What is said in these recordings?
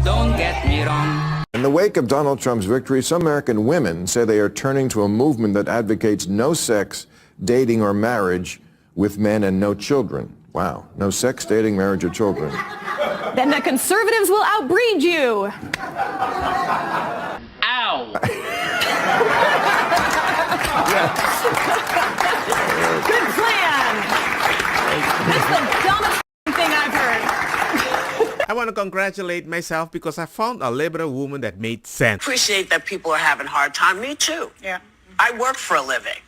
Don't get me wrong. In the wake of Donald Trump's victory, some American women say they are turning to a movement that advocates no sex, dating, or marriage with men and no children. Wow. No sex, dating, marriage, or children. Then the conservatives will outbreed you. Ow! Good plan. That's the dumbest thing I've heard. I want to congratulate myself because I found a liberal woman that made sense. Appreciate that people are having a hard time. Me too. Yeah. I work for a living.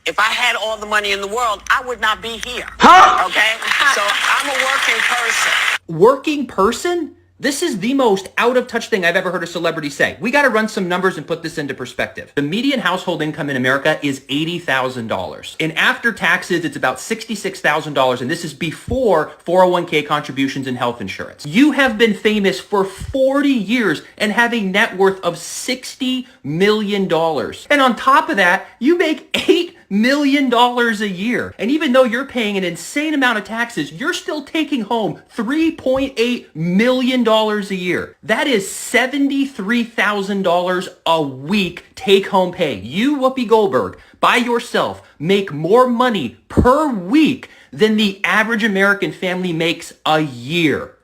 If I had all the money in the world, I would not be here. Huh? Okay? So I'm a working person. Working person? This is the most out-of-touch thing I've ever heard a celebrity say. We got to run some numbers and put this into perspective. The median household income in America is $80,000. And after taxes, it's about $66,000. And this is before 401k contributions and health insurance. You have been famous for 40 years and have a net worth of $60 million. And on top of that, you make $8 million a year. And even though you're paying an insane amount of taxes, you're still taking home $3.8 million a year. That is $73,000 a week take-home pay. You, Whoopi Goldberg, by yourself, make more money per week than the average American family makes a year.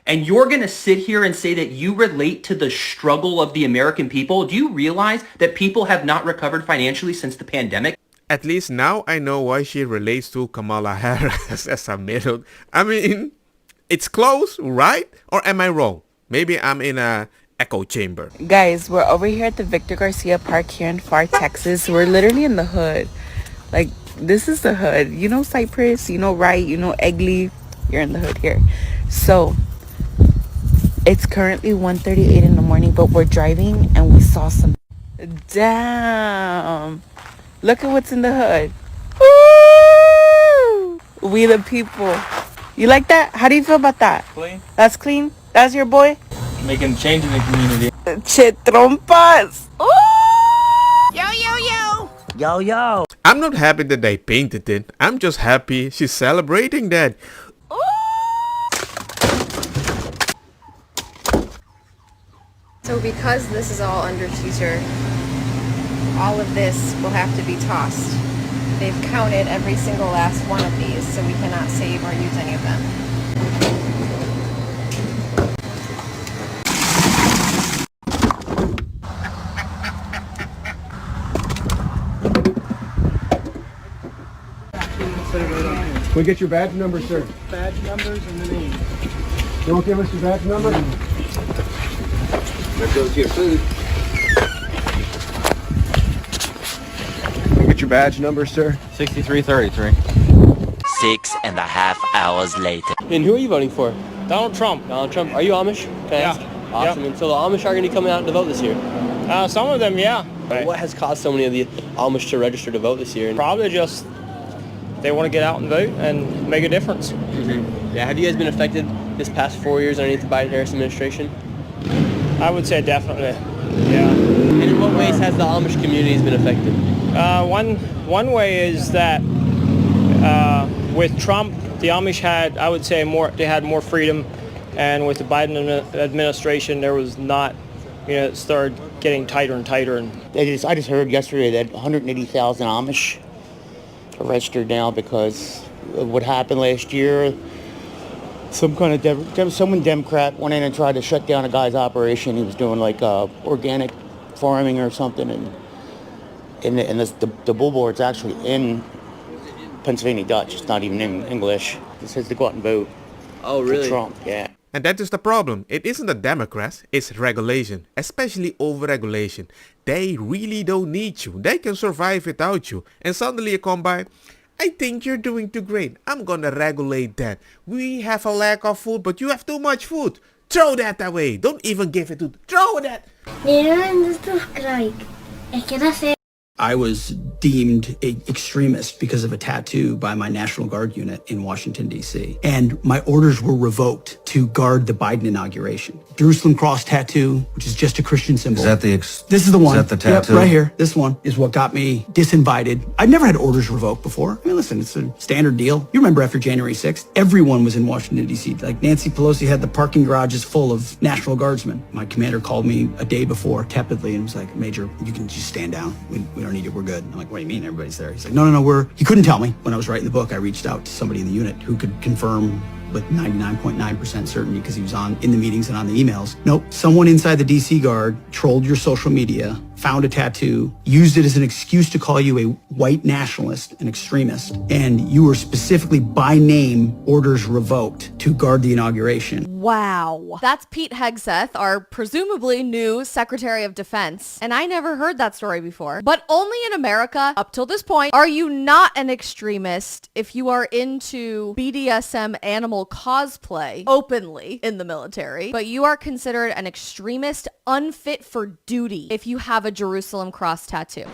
And you're going to sit here and say that you relate to the struggle of the American people? Do you realize that people have not recovered financially since the pandemic? At least now I know why she relates to Kamala Harris as a middle. I mean, it's close, right? Or am I wrong? Maybe I'm in a echo chamber. Guys, we're over here at the Victor Garcia Park here in Pharr, Texas. We're literally in the hood. Like, this is the hood. You know Cypress, you know Wright, you know Egley. You're in the hood here. So, it's currently 1:38 in the morning, but we're driving and we saw some. Damn. Look at what's in the hood. Woo! We the people. You like that? How do you feel about that? Clean. That's clean? That's your boy? Making change in the community. Che trompas. Ooh! Yo, yo, yo. Yo, yo. I'm not happy that they painted it. I'm just happy she's celebrating that. So because this is all under teaser, all of this will have to be tossed. They've counted every single last one of these, so we cannot save or use any of them. Can we get your badge number, sir? Badge numbers and the name. You won't give us your badge number? That goes to your food. Can we get your badge number, sir? 6333. 6.5 hours later. And who are you voting for? Donald Trump. Donald Trump. Are you Amish? Can I ask? Awesome. Yeah. And so the Amish are going to be coming out to vote this year? Some of them, yeah. What has caused so many of the Amish to register to vote this year? Probably just they want to get out and vote and make a difference. Mm-hmm. Yeah. Have you guys been affected this past 4 years underneath the Biden-Harris administration? I would say definitely, yeah. And in what ways has the Amish community been affected? One way is that with Trump, the Amish had, I would say, they had more freedom, and with the Biden administration, there was not, it started getting tighter and tighter. And I just heard yesterday that 180,000 Amish are registered now because of what happened last year. Someone Democrat went in and tried to shut down a guy's operation. He was doing like organic farming or something, and the billboard's actually in Pennsylvania Dutch. It's not even in English. It says to go out and vote. Oh, really? For Trump, yeah. And that is the problem. It isn't the Democrats, it's regulation, especially over-regulation. They really don't need you. They can survive without you. And suddenly you come by, I think you're doing too great. I'm gonna regulate that. We have a lack of food, but you have too much food. Throw that away. Don't even give it to... Throw that! I was deemed an extremist because of a tattoo by my National Guard unit in Washington, D.C. And my orders were revoked to guard the Biden inauguration. Jerusalem cross tattoo, which is just a Christian symbol. Is that the This is the one. Is that the tattoo? Yep, right here. This one is what got me disinvited. I'd never had orders revoked before. I mean, listen, it's a standard deal. You remember after January 6th, everyone was in Washington, D.C. Like Nancy Pelosi had the parking garages full of National Guardsmen. My commander called me a day before, tepidly, and was like, Major, you can just stand down. We don't need you. We're good. I'm like, what do you mean? Everybody's there. He's like, no, he couldn't tell me. When I was writing the book, I reached out to somebody in the unit who could confirm with 99.9% certainty because he was in the meetings and on the emails. Nope, someone inside the DC Guard trolled your social media, found a tattoo, used it as an excuse to call you a white nationalist, an extremist, and you were specifically by name orders revoked to guard the inauguration. Wow. That's Pete Hegseth, our presumably new Secretary of Defense. And I never heard that story before. But only in America, up till this point, are you not an extremist if you are into BDSM animal cosplay openly in the military, but you are considered an extremist unfit for duty if you have a Jerusalem cross tattoo.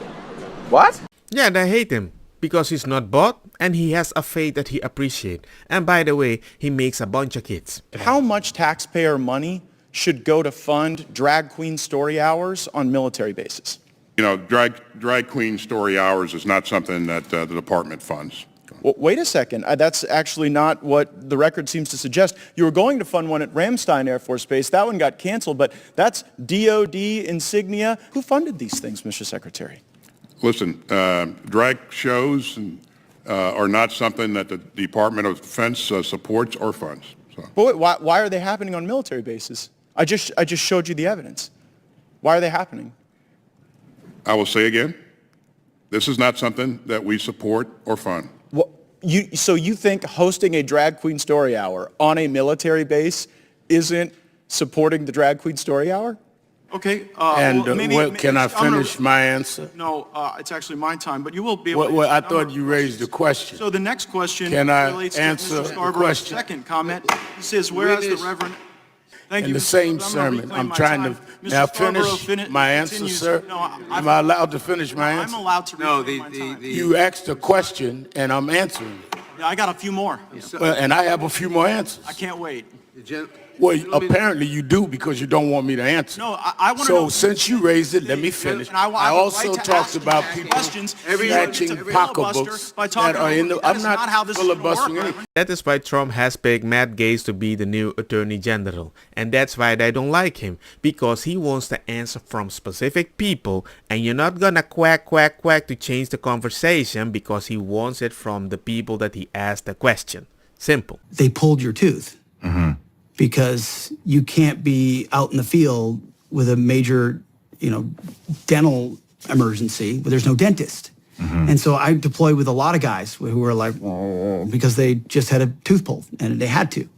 What? Yeah, they hate him because he's not bought and he has a faith that he appreciates. And by the way, he makes a bunch of kids. How much taxpayer money should go to fund drag queen story hours on military bases? You know, drag queen story hours is not something that the department funds. Well, wait a second. That's actually not what the record seems to suggest. You were going to fund one at Ramstein Air Force Base. That one got canceled, but that's DOD insignia. Who funded these things, Mr. Secretary? Listen, drag shows are not something that the Department of Defense supports or funds. So. But wait, why are they happening on military bases? I just showed you the evidence. Why are they happening? I will say again, this is not something that we support or fund. Well, so you think hosting a drag queen story hour on a military base isn't supporting the drag queen story hour? Okay. Can I finish my answer? No, it's actually my time, but you will be able to Well, I thought you raised the question. So the next question Can I relates answer to Mr. the Scarborough's question? second comment. He says, whereas the Reverend... Thank In you, the Mr. same President. sermon, reclaim I'm my trying time. to Mr. now Scarborough finish my answer, continues- sir. No, Am I allowed to finish my answer? I'm allowed to reclaim my time. You asked a question and I'm answering it. Yeah, I got a few more. Well, and I have a few more answers. I can't wait. Well, apparently you do because you don't want me to answer. No, I want to So know... since you raised it, let me finish. And I I have a also right to talked ask about you people questions. snatching To filibuster pocketbooks by talking that are in the... over- that I'm is not how this is gonna filibustering work, anything. That is why Trump has picked Matt Gaetz to be the new Attorney General. And that's why they don't like him. Because he wants to answer from specific people. And you're not gonna quack to change the conversation because he wants it from the people that he asked the question. Simple. They pulled your tooth. Because you can't be out in the field with a major, dental emergency where there's no dentist. And so I deployed with a lot of guys who were like, oh, because they just had a tooth pulled and they had to.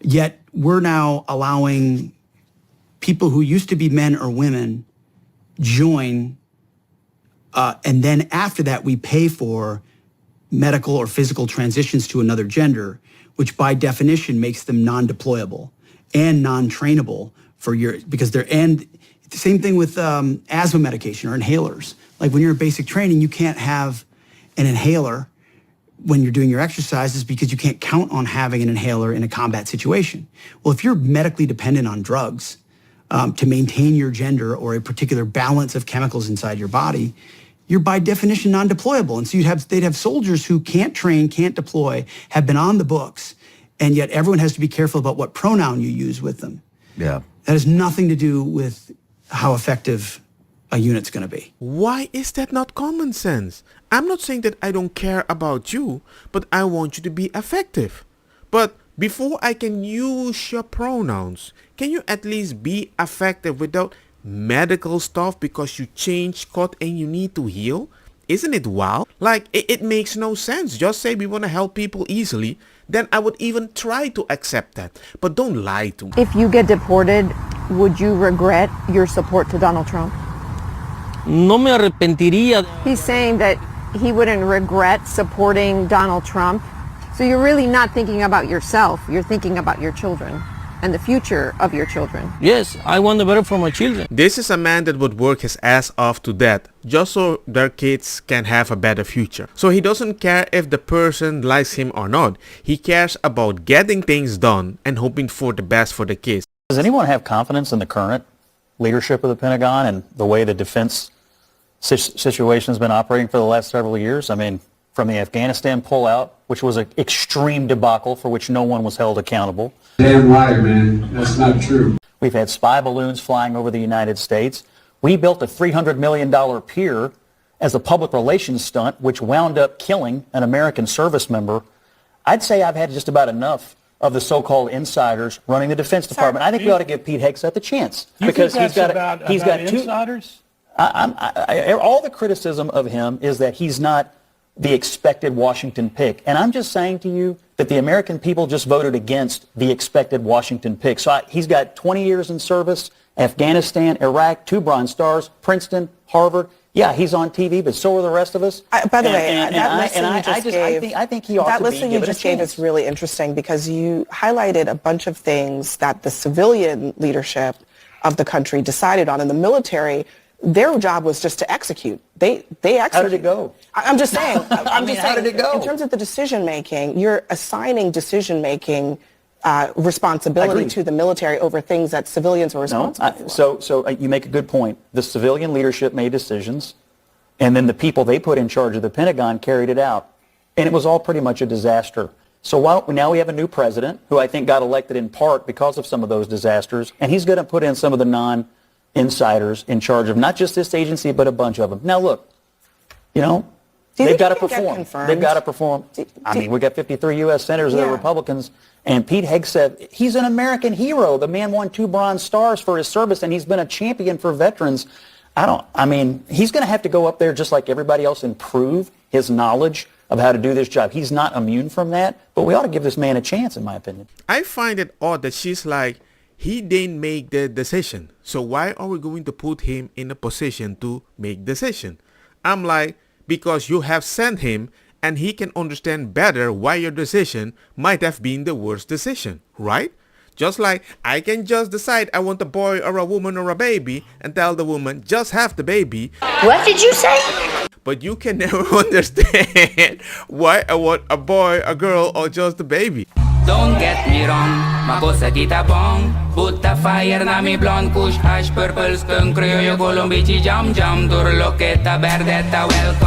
Yet we're now allowing people who used to be men or women join, and then after that we pay for medical or physical transitions to another gender, which by definition makes them non-deployable and non-trainable because they're, and the same thing with asthma medication or inhalers. Like when you're in basic training, you can't have an inhaler when you're doing your exercises because you can't count on having an inhaler in a combat situation. Well, if you're medically dependent on drugs to maintain your gender or a particular balance of chemicals inside your body, you're by definition non-deployable. And so they'd have soldiers who can't train, can't deploy, have been on the books, and yet everyone has to be careful about what pronoun you use with them. Yeah. That has nothing to do with how effective a unit's going to be. Why is that not common sense? I'm not saying that I don't care about you, but I want you to be effective. But before I can use your pronouns, can you at least be effective without medical stuff because you changed cut and you need to heal? Isn't it wild? Like, it makes no sense. Just say we want to help people easily, then I would even try to accept that. But don't lie to me. If you get deported, would you regret your support to Donald Trump? No me arrepentiría. He's saying that he wouldn't regret supporting Donald Trump. So you're really not thinking about yourself. You're thinking about your children and the future of your children. Yes, I want the better for my children. This is a man that would work his ass off to death just so their kids can have a better future. So he doesn't care if the person likes him or not. He cares about getting things done and hoping for the best for the kids. Does anyone have confidence in the current leadership of the Pentagon and the way the defense situation has been operating for the last several years? I mean, from the Afghanistan pullout, which was an extreme debacle for which no one was held accountable. Damn liar, man. That's not true. We've had spy balloons flying over the United States. We built a $300 million pier as a public relations stunt, which wound up killing an American service member. I'd say I've had just about enough of the so-called insiders running the Defense Department. I think we ought to give Pete Hegseth a chance because he's got two insiders. All the criticism of him is that he's not the expected Washington pick. And I'm just saying to you that the American people just voted against the expected Washington pick. So he's got 20 years in service, Afghanistan, Iraq, 2 Bronze Stars, Princeton, Harvard. Yeah, he's on TV, but so are the rest of us. By the way, that list you just gave, I think he ought that to list be you given just a gave chance. is really interesting because you highlighted a bunch of things that the civilian leadership of the country decided on. In the military, their job was just to execute. They executed. How did it go? I'm just saying. I'm just saying. How did it go? In terms of the decision making, you're assigning decision making responsibility to the military over things that civilians were responsible for. So you make a good point. The civilian leadership made decisions, and then the people they put in charge of the Pentagon carried it out. And it was all pretty much a disaster. So now we have a new president who I think got elected in part because of some of those disasters, and he's going to put in some of the non-insiders in charge of not just this agency, but a bunch of them. Now, look, they've got to perform. They've got to perform. I mean, we got 53 U.S. senators that are Republicans, and Pete Hegseth, he's an American hero. The man won 2 Bronze Stars for his service, and he's been a champion for veterans. He's going to have to go up there just like everybody else and prove his knowledge of how to do this job. He's not immune from that, but we ought to give this man a chance, in my opinion. I find it odd that she's like, he didn't make the decision, so why are we going to put him in a position to make decision? I'm like, because you have sent him and he can understand better why your decision might have been the worst decision, right? Just like I can just decide I want a boy or a woman or a baby and tell the woman just have the baby. What did you say? But you can never understand why I want a boy, a girl, or just a baby. Don't get me wrong, makosa kita bong. Put the fire na mi blonde kush, hash, purple, skunk, criollo, colombici, jam, jam, durloqueta, verdeta, welcome.